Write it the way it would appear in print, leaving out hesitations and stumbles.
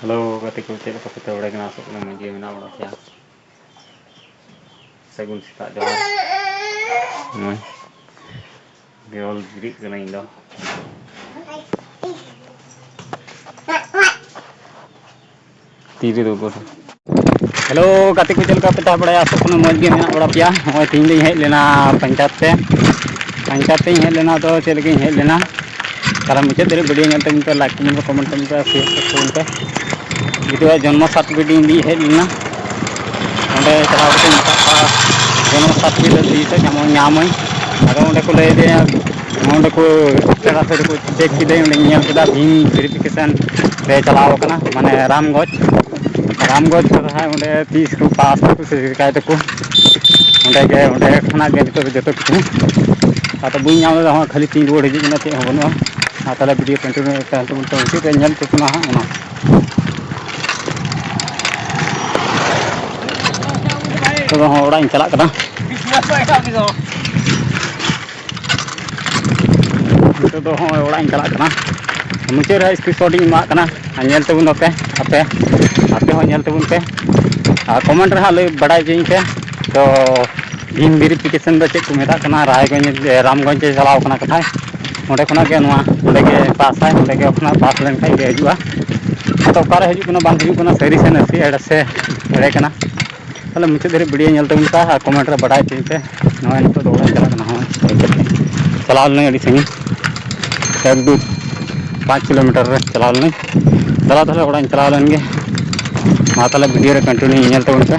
Halo, ketika ucap apa kita udah kena masuk nama game nak orang siapa? Saya gun tak jawab. Geol beri kena indo. TV tu kor. Halo, ketika ucap apa kita udah masuk nama game nak orang siapa? Orang tinggi hit lena pancat hit lena tu celi hit lena. Kalau muncul dari video yang tadi kita like, comment, share, subscribe. Itu जन्म certificate दी है लेना अंडे चलाव के जन्म certificate दी से ᱧᱟᱢᱟᱹᱧ ᱟᱫᱚ ᱚᱸᱰᱮ ᱠᱚ ᱞᱟᱹᱭ ᱫᱮᱭᱟ ᱚᱸᱰᱮ ᱠᱚ ᱪᱟᱞᱟᱣ ᱠᱟᱛᱮ ᱠᱚ ᱪᱮᱠ ᱠᱮᱫᱟᱹᱧ ᱚᱸᱰᱮ ᱧᱮᱞ ᱠᱮᱫᱟ ᱵᱷᱤᱢ ᱵᱷᱮᱨᱤᱯᱷᱤᱠᱮᱥᱚᱱ ᱨᱮ ᱪᱟᱞᱟᱣ ᱠᱟᱱᱟ ᱢᱟᱱᱮ ᱨᱟᱢᱜᱚᱡᱽ ᱨᱮ ᱚᱸᱰे ᱛᱤᱥ ᱠᱚ ᱯᱟᱥ ᱠᱚ ᱥᱮᱨᱴᱤᱯᱷᱤᱠᱮᱴ ᱛᱮᱠᱚ ᱚᱸᱰᱮ ᱠᱷᱚᱱᱟᱜ ᱜᱮ ᱱᱤᱛᱚᱜ ᱡᱚᱛᱚ ᱠᱤᱪᱷᱩ ᱟᱫᱚ ᱵᱟᱹᱧ ᱧᱟᱢ ᱞᱮᱫᱟ ᱦᱚᱸ ᱠᱷᱟᱹᱞᱤ ᱛᱤᱧ ᱨᱩᱣᱟᱹᱲ ᱦᱤᱡᱩᱜ ᱠᱟᱱᱟ ᱪᱮᱫ ᱦᱚᱸ ᱵᱟᱹᱱᱩᱜᱼᱟ ᱟᱨ ᱛᱟᱦᱞᱮ ᱵᱷᱤᱰᱤᱭᱳ ᱠᱚᱱᱴᱤᱱᱤᱭᱩ ᱧᱮᱞ ᱛᱮ ᱠᱟᱱᱟ ᱦᱟᱸᱜ ᱚᱱᱟ तो orang yang celak kena. Itu tu orang yang celak kena. Mungkin ada screenshot ini mak kena. Anyel tu pun apa hon anyel tu pun pe. Comment rehal badai jeng pe. तो Bhim verification ᱫᱚ ᱪᱮᱫ ᱠᱚ ᱢᱮᱛᱟᱜ ᱠᱟᱱᱟ ᱨᱟᱭᱜᱚᱸᱡᱽ ᱨᱟᱢᱜᱚᱸᱡᱽ ᱪᱟᱞᱟᱣ ᱠᱟᱱᱟ ᱠᱟᱛᱷᱟᱭ ᱚᱸᱰᱮ ᱠᱷᱚᱱᱟᱜ ᱜᱮ ᱱᱚᱣᱟ ᱚᱸᱰᱮ ᱜᱮ ᱯᱟᱥᱟᱭ ᱚᱸᱰᱮ ᱜᱮ ᱠᱷᱚᱱᱟᱜ ᱯᱟᱥ ᱞᱮᱱᱠᱷᱟᱡ ᱜᱮ ᱦᱤᱡᱩᱜᱼᱟ ᱟᱫᱚ ᱚᱠᱟᱨᱮ ᱦᱤᱡᱩᱜ ᱠᱟᱱᱟ ᱵᱟᱝ ᱦᱤᱡᱩᱜ ᱠᱟᱱᱟ ᱥᱟᱹᱨᱤ ᱥᱮ ᱱᱟᱥᱮ ᱮᱲᱮ ᱥᱮ ᱮᱲᱮ ᱠᱟᱱᱟ ᱛᱟᱦᱞᱮ ᱢᱩᱪᱟᱹᱫ ᱫᱷᱟᱹᱨᱤᱡ ᱵᱷᱤᱰᱤᱭᱳ ᱧᱮᱞ ᱛᱟᱵᱚᱱ ᱯᱮ ᱟᱨ ᱠᱚᱢᱮᱱᱴ ᱨᱮ ᱵᱟᱰᱟᱭ ᱦᱚᱪᱚᱧ ᱯᱮ ᱱᱚᱜᱼᱚᱭ ᱱᱤᱛᱚᱜ ᱫᱚ ᱚᱲᱟᱜ ᱤᱧ ᱪᱟᱞᱟᱜ ᱠᱟᱱᱟ ᱦᱚᱸ ᱪᱟᱞᱟᱣ ᱞᱮᱱᱟᱹᱧ ᱟᱹᱰᱤ ᱥᱟᱺᱜᱤᱧ 1-2-5 किलोमीटर रे चलाव लें चला ताहले ओड़ा चलाव लेन गे मा ताहले वीडियो रे कंटिन्यू ñel ᱛᱟᱵᱚᱱ ᱯᱮ